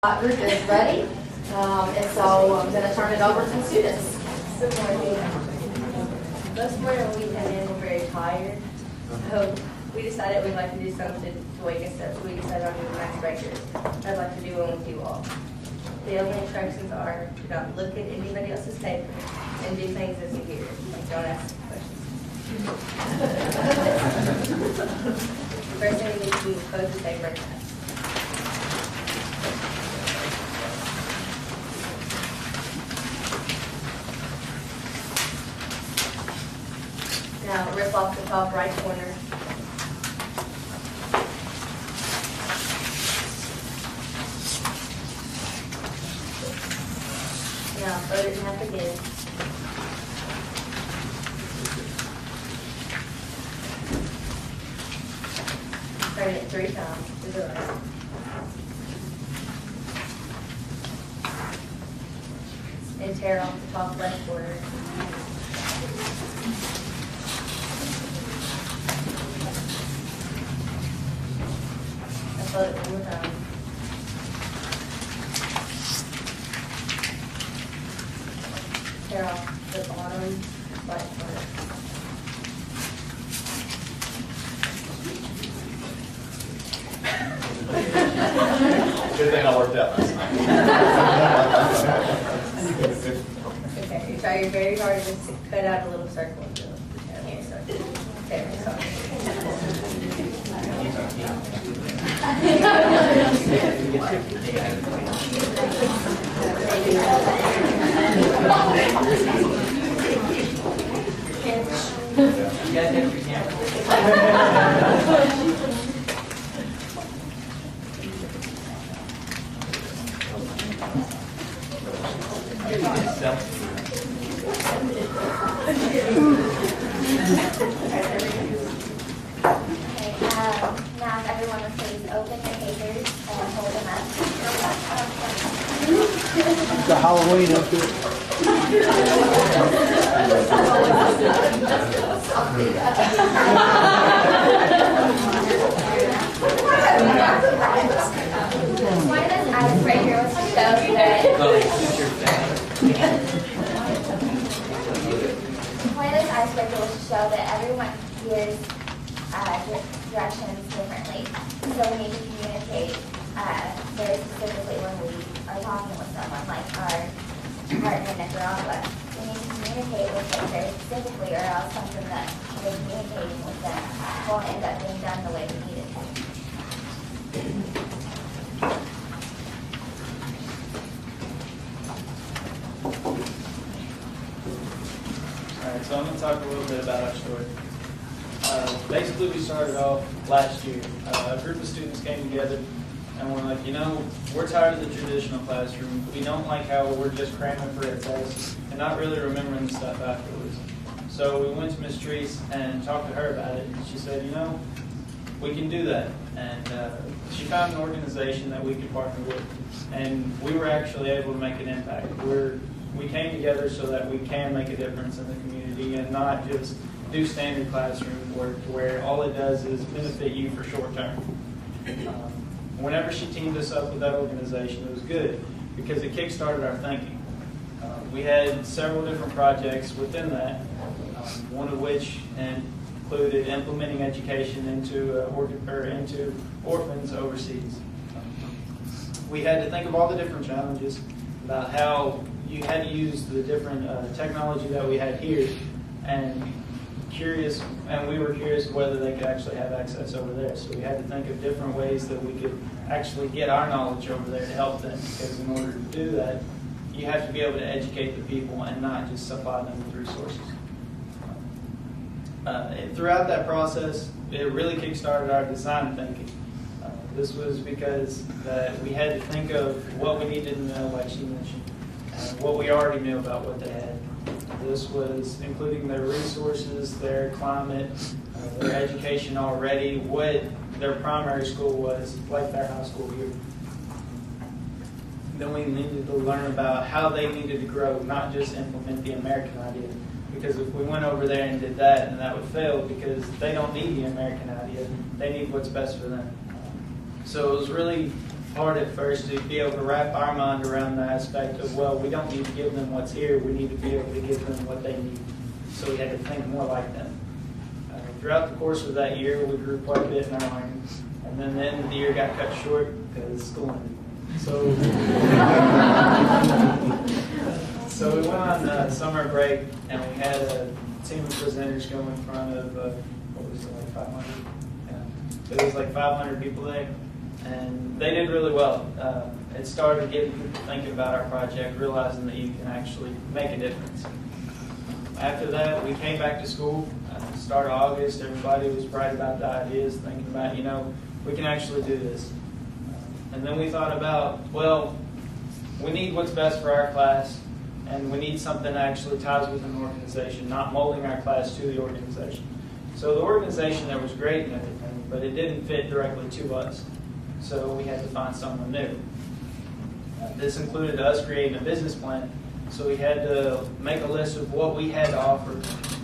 Group is ready, and so I'm going to turn it over to the students. Good morning. This morning when we came in, we're very tired. So we decided we'd like to do something to wake us up. So we decided on doing max breakers. I'd like to do one with you all. The only instructions are to not look at anybody else's paper and do things as you hear. Like don't ask questions. First thing we need to do is close the paper and pass. Now rip off the top right corner. Now fold it in half again. Turn it 3 times to the right. And tear off the top left corner. Fold it one more time. Tear off the bottom right corner. Good thing I worked out last night. Okay, you try your very hardest to cut out a little circle and do it. Down here, so. There, Now if everyone would please open their papers and hold them up. The Halloween up here. One of this icebreaker was to show that everyone hears directions differently. So we need to communicate very specifically when we are talking with someone, like our partner in Nicaragua. We need to communicate with them very specifically, or else something that we're communicating with them won't end up being done the way we need it to. Alright, so I'm going to talk a little bit about our story. Basically, we started off last year. A group of students came together and we're like, we're tired of the traditional classroom. We don't like how we're just cramming for a test and not really remembering the stuff afterwards. So we went to Ms. Treese and talked to her about it, and she said, we can do that. And she found an organization that we could partner with, and we were actually able to make an impact. We came together so that we can make a difference in the community and not just do standard classroom work where all it does is benefit you for short term. Whenever she teamed us up with that organization, it was good because it kick-started our thinking. We had several different projects within that, one of which included implementing education into orphans overseas. We had to think of all the different challenges about how you had to use the different technology that we had here, and we were curious whether they could actually have access over there. So we had to think of different ways that we could actually get our knowledge over there to help them, because in order to do that, you have to be able to educate the people and not just supply them with resources. Throughout that process, it really kick-started our design thinking. This was because we had to think of what we needed to know, like she mentioned, what we already knew about what they had. This was including their resources, their climate, their education already, what their primary school was, like their high school here. Then we needed to learn about how they needed to grow, not just implement the American idea. Because if we went over there and did that, then that would fail, because they don't need the American idea. They need what's best for them. So it was really hard at first to be able to wrap our mind around the aspect of, well, we don't need to give them what's here, we need to be able to give them what they need. So we had to think more like them. Throughout the course of that year, we grew quite a bit in our learning. And then the end of the year got cut short because school ended. So, so we went on summer break, and we had a team of presenters go in front of, what was it, like 500? Yeah. It was like 500 people there, and they did really well. It started getting people thinking about our project, realizing that you can actually make a difference. After that, we came back to school. Start of August, everybody was bright about the ideas, thinking about, we can actually do this. And then we thought about, well, we need what's best for our class, and we need something that actually ties with an organization, not molding our class to the organization. So the organization there was great and everything, but it didn't fit directly to us. So we had to find someone new. This included us creating a business plan. So we had to make a list of what we had to offer,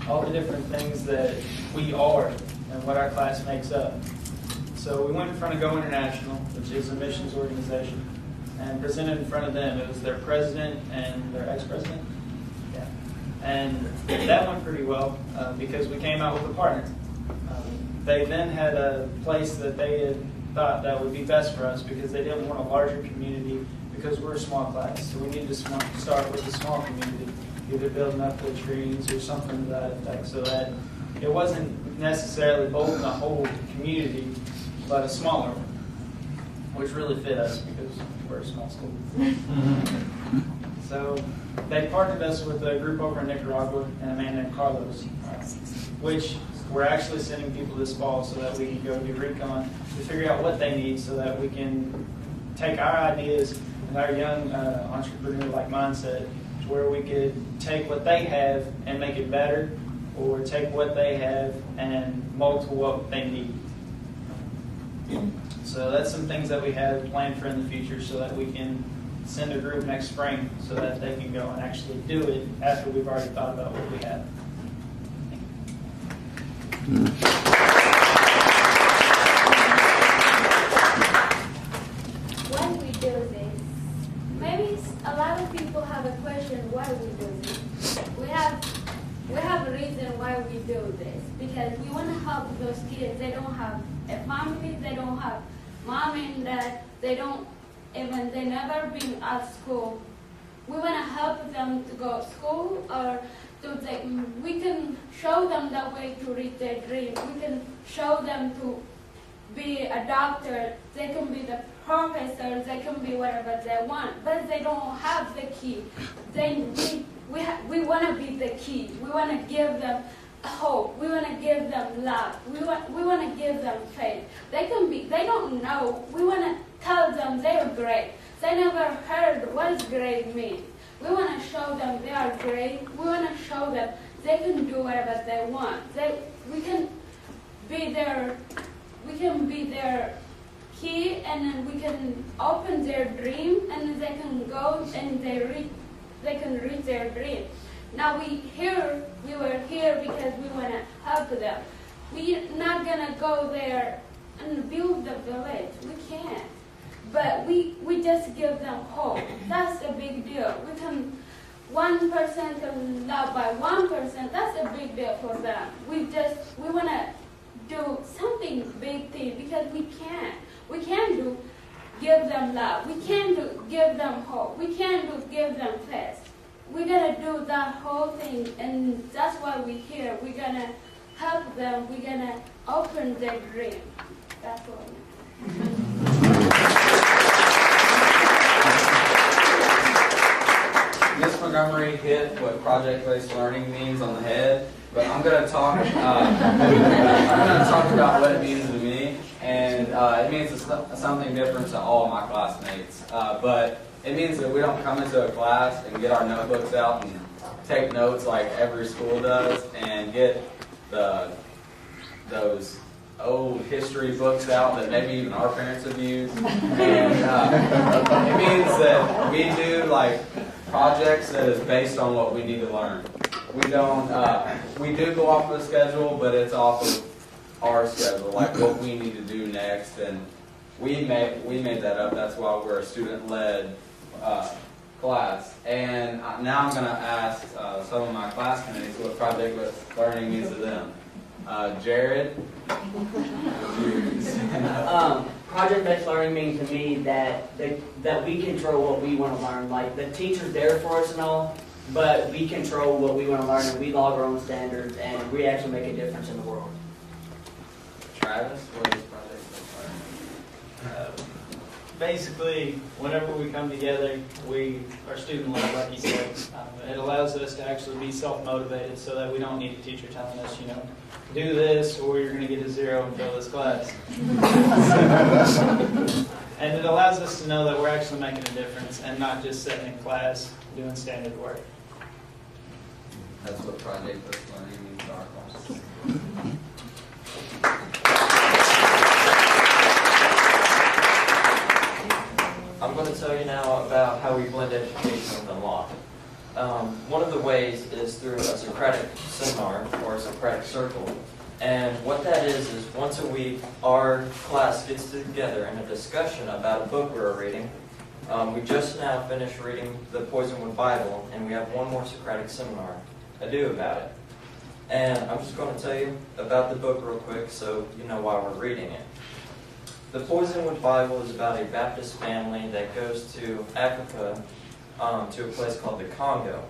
all the different things that we are and what our class makes up. So we went in front of Go International, which is a missions organization, and presented in front of them. It was their president and their ex-president. Yeah. And that went pretty well because we came out with a partner. They then had a place that they had thought that would be best for us because they didn't want a larger community because we're a small class. So we needed to start with a small community, either building up the trees or something to that effect, so that it wasn't necessarily building a whole community, but a smaller one, which really fit us because we're a small school. So they partnered us with a group over in Nicaragua and a man named Carlos, which we're actually sending people this fall so that we can go do recon to figure out what they need so that we can take our ideas and our young entrepreneur-like mindset to where we could take what they have and make it better, or take what they have and mold to what they need. So that's some things that we have planned for in the future so that we can send a group next spring so that they can go and actually do it after we've already thought about what we have. Why we do this? Maybe a lot of people have a question why we do this. We have a reason why we do this because we want to help those kids. They don't have a family. They don't have mom and dad. They never been at school. We want to help them to go to school or we can show them the way to reach their dream. We can show them to be a doctor. They can be the professor. They can be whatever they want. But they don't have the key. We want to be the key. We want to give them hope. We want to give them love. We want to give them faith. They don't know. We want to tell them they're great. They never heard what great means. We want to show them they are great. We want to show them they can do whatever they want. We can be their key, and then we can open their dream, and then they can go and they can reach their dream. Now we were here because we want to help them. We're not gonna go there and build the village. We can't. But we just give them hope. That's a big deal. One person can love by one person. That's a big deal for them. We want to do something big thing because we can't. We can't give them love. We can't give them hope. We can't give them faith. We're gonna do that whole thing, and that's why we're here. We're gonna help them. We're gonna open their dream. That's all. Miss Montgomery hit what project-based learning means on the head, but I'm going to talk. I'm going to talk about what it means to me, and it means something different to all of my classmates. But it means that we don't come into a class and get our notebooks out and take notes like every school does, and get those old history books out that maybe even our parents have used. And it means that we do like projects that is based on what we need to learn. We don't. We do go off of the schedule, but it's off of our schedule, like what we need to do next and We made that up. That's why we're a student-led class. And now I'm going to ask some of my classmates what project-based learning means to them. Jared? Project-based learning means to me that we control what we want to learn. Like, the teacher's there for us and all, but we control what we want to learn, and we log our own standards, and we actually make a difference in the world. Travis, what is project-based learning? Basically, whenever we come together, we are student-led, like you said. It allows us to actually be self-motivated so that we don't need a teacher telling us, do this or you're going to get a 0 and fail this class. And it allows us to know that we're actually making a difference and not just sitting in class doing standard work. That's what project-based learning means to our class. I'm going to tell you now about how we blend education with law. One of the ways is through a Socratic seminar or a Socratic circle. And what that is once a week, our class gets together in a discussion about a book we're reading. We just now finished reading the Poisonwood Bible, and we have one more Socratic seminar to do about it. And I'm just going to tell you about the book real quick so you know why we're reading it. The Poisonwood Bible is about a Baptist family that goes to Africa, to a place called the Congo.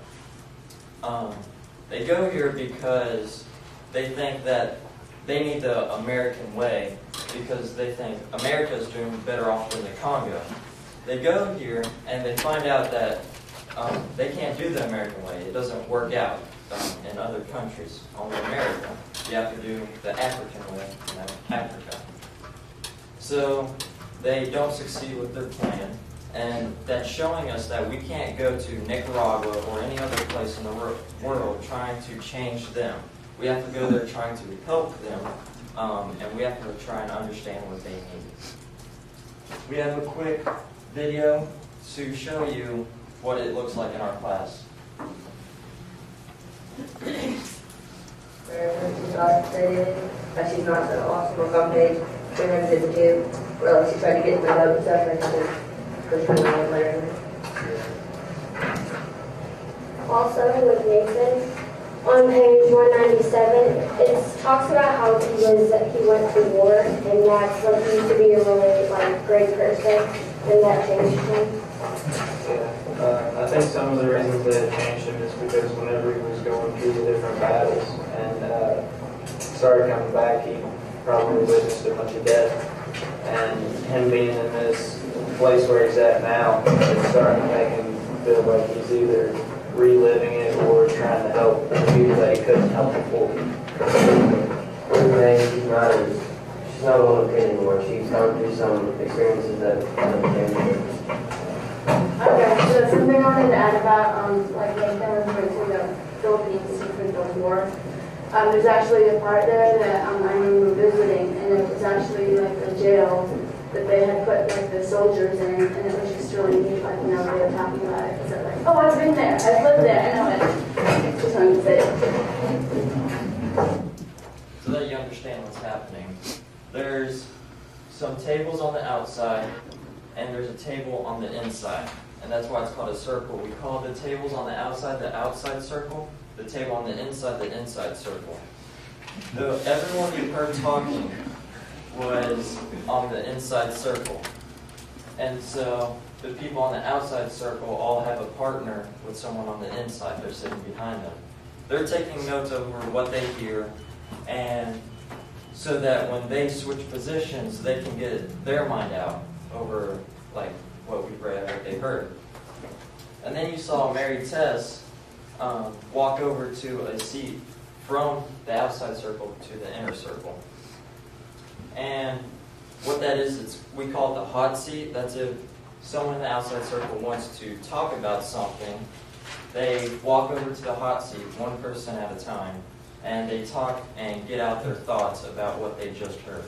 They go here because they think that they need the American way because they think America is doing better off than the Congo. They go here and they find out that they can't do the American way. It doesn't work out in other countries, only America. You have to do the African way in Africa. So they don't succeed with their plan, and that's showing us that we can't go to Nicaragua or any other place in the world trying to change them. We have to go there trying to help them, and we have to try and understand what they need. We have a quick video to show you what it looks like in our class. She's not studying, that she's not so awesome or something. Sometimes it's too, or like she tried to get my love and stuff, and I just push my love later. Also with Nathan, on page 197, it talks about how he went to war, and that's like he used to be a really great person, and that changed him. Yeah, I think some of the reasons that it changed him is because whenever he was going through the different battles and started coming back, he probably witnessed a bunch of death. And him being in this place where he's at now, it's starting to make him feel like he's either reliving it or trying to help the people that he couldn't help before. One thing, she's not a little kid anymore. She's gone through some experiences that have changed her. Okay, so something I wanted to add about Nathan was going to the Philippines through the war. There's actually a part there that I remember visiting, and it was actually a jail that they had put the soldiers in, and it was just really neat, they were talking about it. So oh, I've been there, I've lived there, and I just wanted to say it. So that you understand what's happening. There's some tables on the outside, and there's a table on the inside. And that's why it's called a circle. We call the tables on the outside circle. The table on the inside circle. Everyone you heard talking was on the inside circle. And so the people on the outside circle all have a partner with someone on the inside. They're sitting behind them. They're taking notes over what they hear, and so that when they switch positions, they can get their mind out over what we read, what they heard. And then you saw Mary Tess walk over to a seat from the outside circle to the inner circle. And what that is, we call it the hot seat. That's if someone in the outside circle wants to talk about something, they walk over to the hot seat, one person at a time, and they talk and get out their thoughts about what they just heard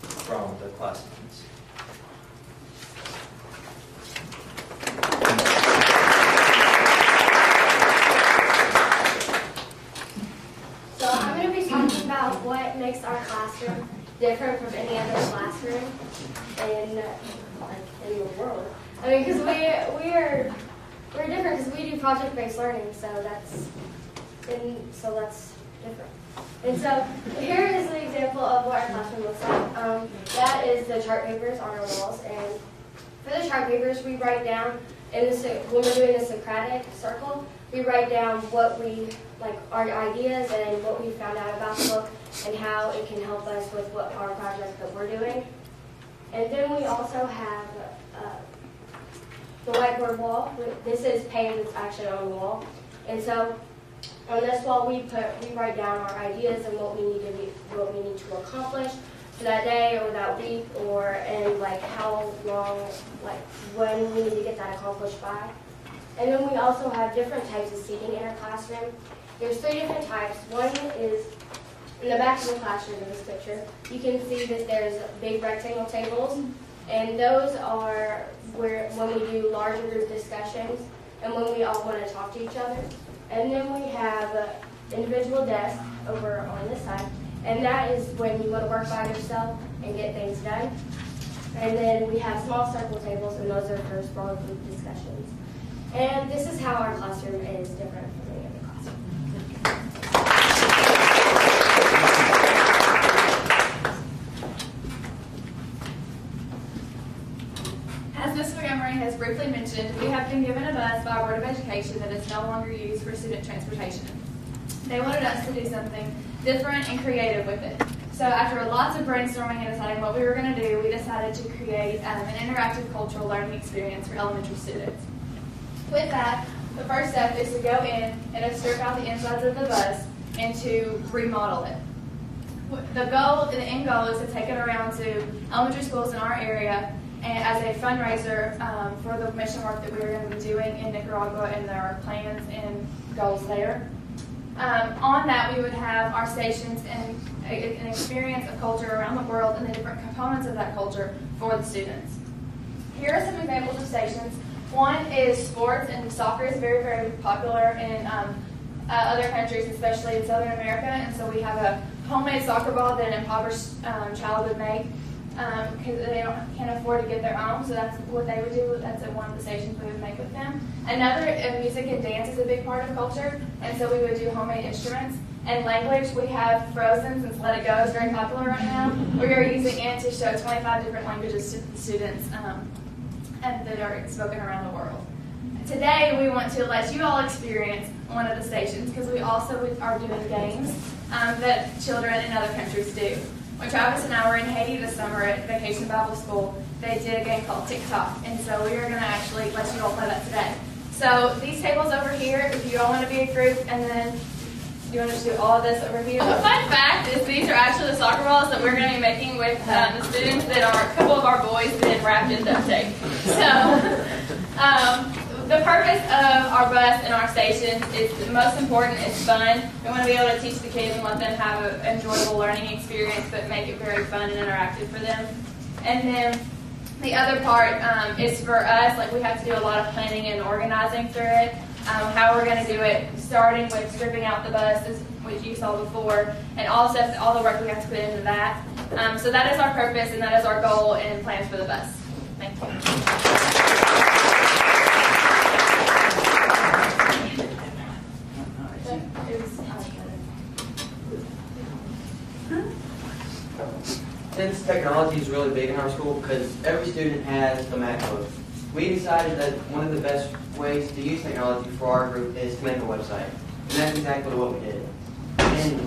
from their classmates. So I'm going to be talking about what makes our classroom different from any other classroom. classroom in the world. I mean, because we're different because we do project-based learning, so that's different. And so here is the example of what our classroom looks like. That is the chart papers on our walls, and for the chart papers, we write down when we're doing a Socratic circle, we write down what we like, our ideas and what we found out about the book and how it can help us with what our project that we're doing. And then we also have the whiteboard wall. This is paint that's actually on the wall. And so on this wall, we write down our ideas and what we need to accomplish for that day or that week, and like how long, like when we need to get that accomplished by. And then we also have different types of seating in our classroom. There's 3 different types. One is in the back of the classroom in this picture. You can see that there's big rectangle tables, and those are where when we do larger group discussions and when we all want to talk to each other. And then we have individual desks over on this side, and that is when you want to work by yourself and get things done. And then we have small circle tables, and those are for smaller group discussions. And this is how our classroom is different from any other classroom. As Ms. Montgomery has briefly mentioned, we have been given a bus by our Board of Education that is no longer used for student transportation. They wanted us to do something different and creative with it. So after lots of brainstorming and deciding what we were going to do, we decided to create an interactive cultural learning experience for elementary students. With that, the first step is to go in and to strip out the insides of the bus and to remodel it. The end goal is to take it around to elementary schools in our area and as a fundraiser for the mission work that we are going to be doing in Nicaragua, and there are plans and goals there. On that, we would have our stations and an experience of culture around the world and the different components of that culture for the students. Here are some examples of stations. One is sports, and soccer is very, very popular in other countries, especially in Southern America. And so we have a homemade soccer ball that an impoverished child would make because they can't afford to get their own. So that's what they would do. That's one of the stations we would make with them. Another, music and dance is a big part of culture, and so we would do homemade instruments. And language, we have Frozen, since Let It Go is very popular right now. We are using it to show 25 different languages to the students and that are spoken around the world. Today, we want to let you all experience one of the stations because we also are doing games that children in other countries do. When Travis and I were in Haiti this summer at Vacation Bible School, they did a game called TikTok, and so we are going to actually let you all play that today. So these tables over here, if you all want to be a group, and then you want to do all of this over here. The fun fact is these are actually the soccer balls that we're going to be making with the students that are a couple of our boys that wrapped in duct tape. So the purpose of our bus and our stations is the most important is fun. We want to be able to teach the kids and let them have an enjoyable learning experience, but make it very fun and interactive for them. And then the other part is for us, like we have to do a lot of planning and organizing through it. How we're going to do it, starting with stripping out the bus, which you saw before, and all the work we have to put into that. So that is our purpose, and that is our goal and plans for the bus. Thank you. Since technology is really big in our school, because every student has a MacBook, we decided that one of the best ways to use technology for our group is to make a website. And that's exactly what we did. And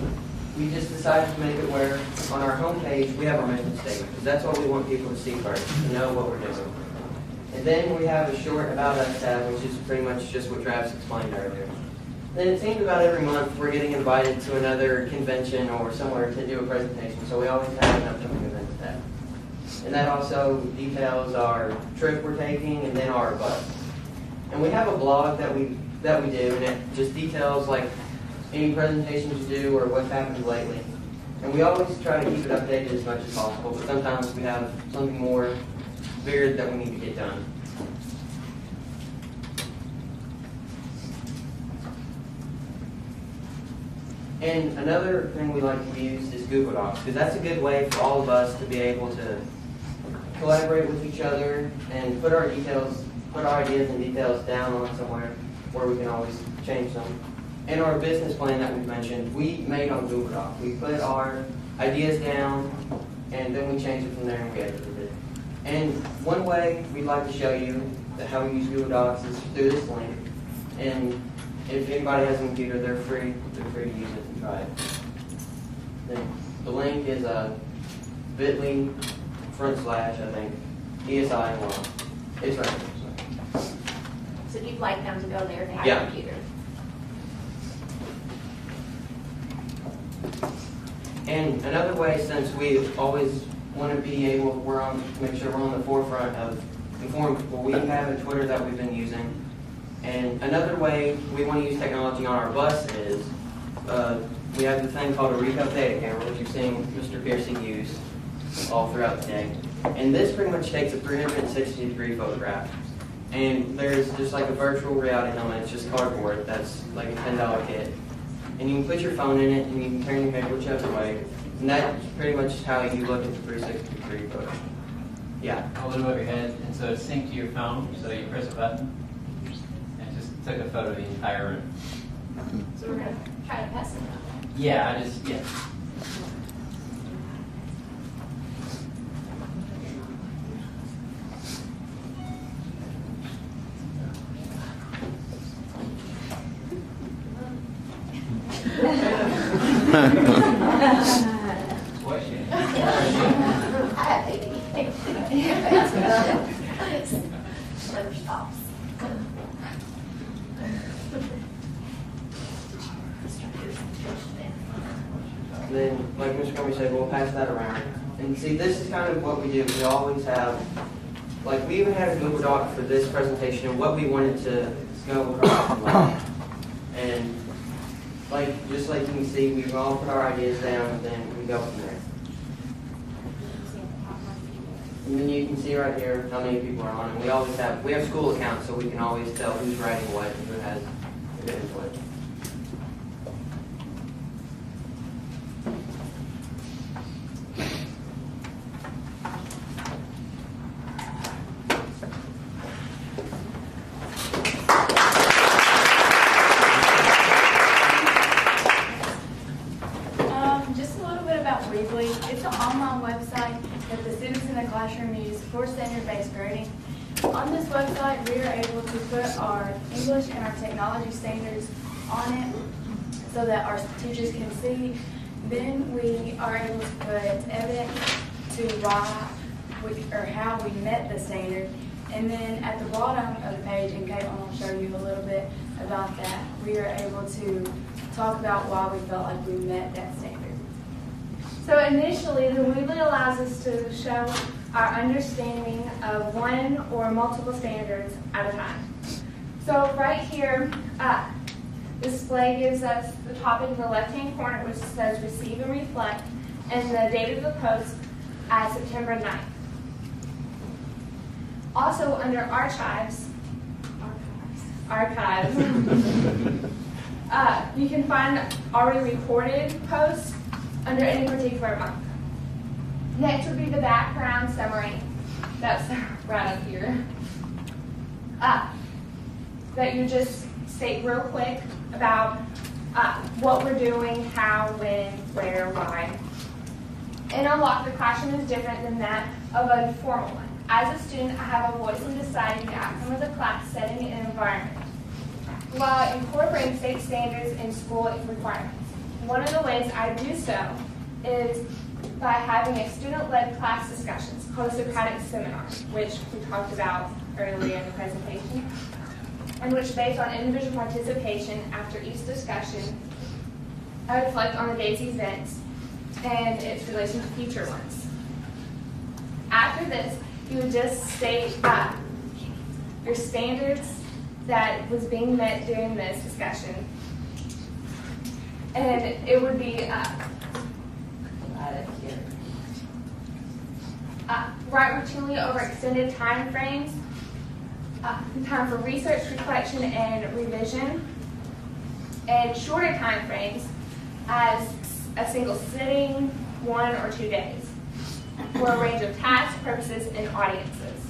we just decided to make it where on our homepage we have our mission statement, because that's what we want people to see first, to know what we're doing. And then we have a short About Us tab, which is pretty much just what Travis explained earlier. Then it seems about every month we're getting invited to another convention or somewhere to do a presentation, so we always have an upcoming event tab. And that also details our trip we're taking and then our bus. And we have a blog that we do, and it just details like any presentations you do or what's happened lately. And we always try to keep it updated as much as possible, but sometimes we have something more bigger that we need to get done. And another thing we like to use is Google Docs, because that's a good way for all of us to be able to collaborate with each other and put our ideas and details down on somewhere where we can always change them. And our business plan that we mentioned, we made on Google Doc. We put our ideas down, and then we changed it from there and we edited it. And one way we'd like to show you how we use Google Docs is through this link. And if anybody has a computer, they're free to use it and try it. The link is bit.ly/, I think, ESI one. It's right there. So you'd like them to go there if they have Yeah. a computer? And another way, since we always want to be able, make sure we're on the forefront of informing people, we have a Twitter that we've been using. And another way we want to use technology on our bus is we have the thing called a Ricoh data camera, which you've seen Mr. Pearson use all throughout the day. And this pretty much takes a 360-degree photograph. And there's just like a virtual reality helmet. It's just cardboard. That's like a $10 kit. And you can put your phone in it, and you can turn your head whichever way. And that's pretty much how you look at the 360-degree photo. Yeah. Hold it above your head, and so it's synced to your phone. So you press a button, and it just took a photo of the entire room. So we're gonna try to pass it out. Yeah, Then, like Mr. Comey said, we'll pass that around. And see, this is kind of what we do. We always have, like, we even had a Google Doc for this presentation and what we wanted to go across the line. And, like, just like you can see, we all put our ideas down and then we go from there. And then you can see right here how many people are on. And we have school accounts, so we can always tell who's writing what and who has a good input. Just a little bit about Weebly. It's an online website that the students in the classroom use for standard-based grading. On this website, we are able to put our English and our technology standards on it so that our teachers can see. Then we are able to put evidence to why or how we met the standard. And then at the bottom of the page, and Caitlin will show you a little bit about that, we are able to talk about why we felt like we met that standard. So initially, the Weebly allows us to show our understanding of one or multiple standards at a time. So right here, display gives us the topic in the left-hand corner, which says receive and reflect, and the date of the post as September 9th. Also under archives, you can find already recorded posts under any particular month. Next would be the background summary. That's right up here. That you just state real quick about what we're doing, how, when, where, why. In Unlock, the classroom is different than that of a formal one. As a student, I have a voice in deciding the outcome of the class setting and environment, while incorporating state standards and school requirements. One of the ways I do so is by having a student-led class discussions called a Socratic seminar, which we talked about earlier in the presentation, and which, based on individual participation after each discussion, I reflect on the day's events and its relation to future ones. After this, you would just state your standards that was being met during this discussion. And it would be write routinely over extended time frames, time for research, reflection, and revision, and shorter time frames as a single sitting, 1 or 2 days. for a range of tasks, purposes, and audiences.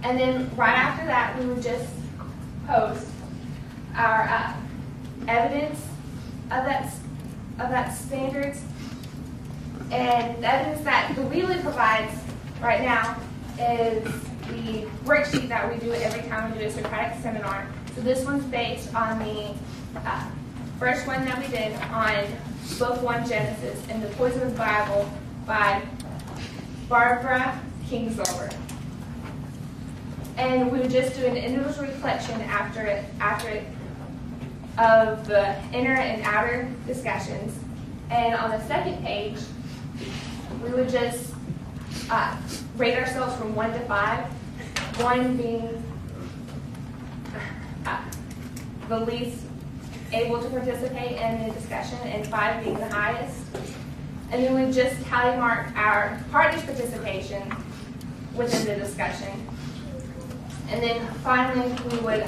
And then right after that, we would just post our evidence of that standards. And the evidence that the Wheelie provides right now is the worksheet that we do every time we do a Socratic seminar. So this one's based on the first one that we did on Book 1, Genesis, and the Poisonous Bible by Barbara Kingsolver. And we would just do an individual reflection after it of the inner and outer discussions. And on the second page, we would just rate ourselves from 1 to 5, 1 being the least able to participate in the discussion, and 5 being the highest. And then we just tally mark our partners' participation within the discussion. And then finally, we would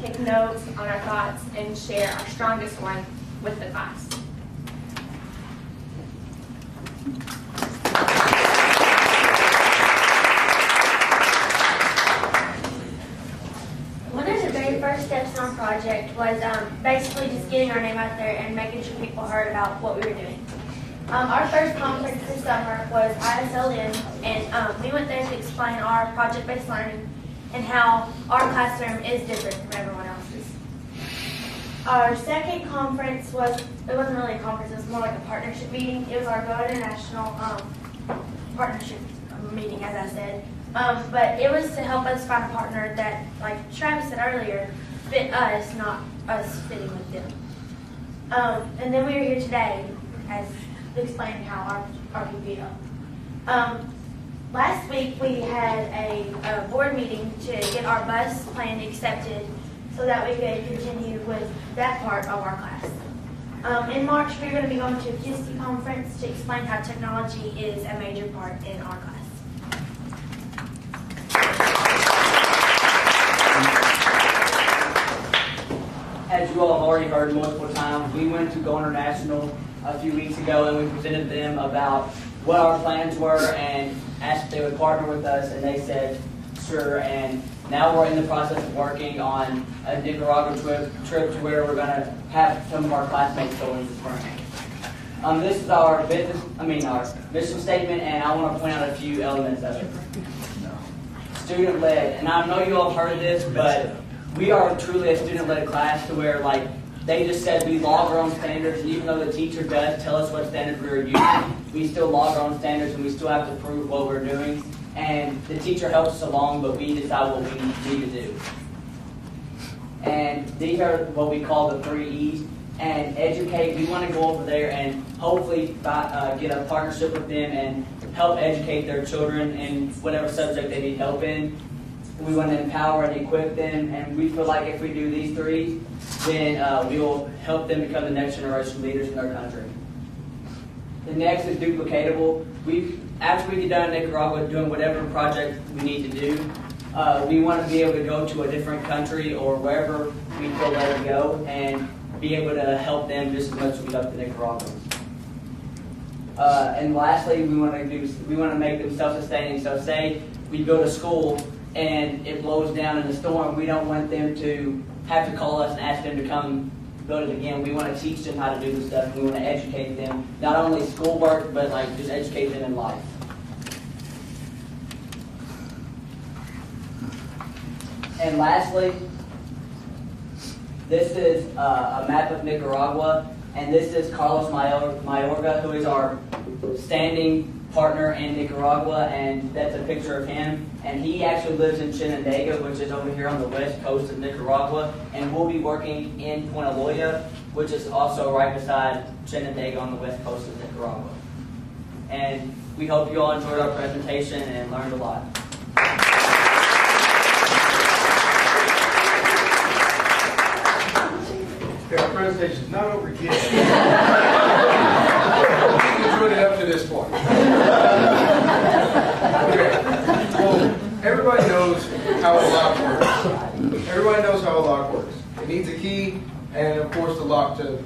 take notes on our thoughts and share our strongest one with the class. One of the very first steps in our project was basically just getting our name out there and making sure people heard about what we were doing. Our first conference this summer was ISLN, and we went there to explain our project-based learning and how our classroom is different from everyone else's. Our second conference was, it wasn't really a conference, it was more like a partnership meeting. It was our Go International partnership meeting, as I said. But it was to help us find a partner that, like Travis said earlier, fit us, not us fitting with them. And then we are here today as explaining how our PPO. Last week we had a board meeting to get our bus plan accepted so that we could continue with that part of our class. In March we're going to be going to a KISTI conference to explain how technology is a major part in our class. As you all have already heard multiple times, we went to Go International a few weeks ago and we presented them about what our plans were and asked if they would partner with us, and they said sure. And now we're in the process of working on a Nicaragua trip to where we're going to have some of our classmates go in the spring. This is our mission statement, and I want to point out a few elements of it. Student-led, and I know you all have heard of this, but we are truly a student-led class to where, like, they just said we log our own standards, and even though the teacher does tell us what standards we're using, we still log our own standards, and we still have to prove what we're doing. And the teacher helps us along, but we decide what we need to do. And these are what we call the 3 E's. And educate, we want to go over there and hopefully get a partnership with them and help educate their children in whatever subject they need help in. We want to empower and equip them, and we feel like if we do these 3, then we will help them become the next generation leaders in our country. The next is duplicatable. After we get done in Nicaragua doing whatever project we need to do, we want to be able to go to a different country or wherever we feel led to go and be able to help them just as much as we help the Nicaraguans. And lastly, we want to make them self-sustaining. So say we go to school and it blows down in a storm, we don't want them to have to call us and ask them to come build it again. We want to teach them how to do this stuff. We want to educate them, not only schoolwork, but like just educate them in life. And lastly, this is a map of Nicaragua, and this is Carlos Mayorga, who is our standing partner in Nicaragua, and that's a picture of him. And he actually lives in Shenandoah, which is over here on the west coast of Nicaragua, and we'll be working in Point Aloya, which is also right beside Shenandoah on the west coast of Nicaragua. And we hope you all enjoyed our presentation and learned a lot. Okay, our presentation's not over yet. We enjoyed it up to this point. Okay. Well, everybody knows how a lock works. Everybody knows how a lock works. It needs a key, and of course the lock to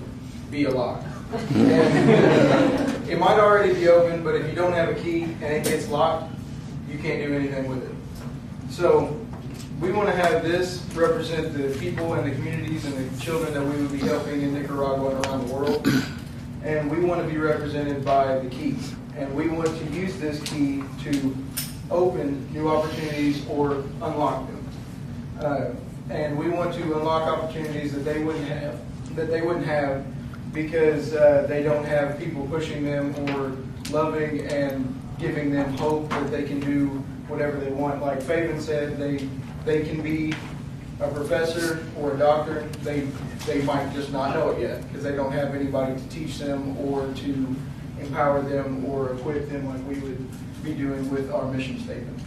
be a lock. And it might already be open, but if you don't have a key and it gets locked, you can't do anything with it. So we want to have this represent the people and the communities and the children that we would be helping in Nicaragua and around the world. And we want to be represented by the key. And we want to use this key to open new opportunities or unlock them. And we want to unlock opportunities that they wouldn't have because they don't have people pushing them or loving and giving them hope that they can do whatever they want. Like Faven said, they can be a professor or a doctor. They might just not know it yet because they don't have anybody to teach them or to empower them or equip them like we would be doing with our mission statement.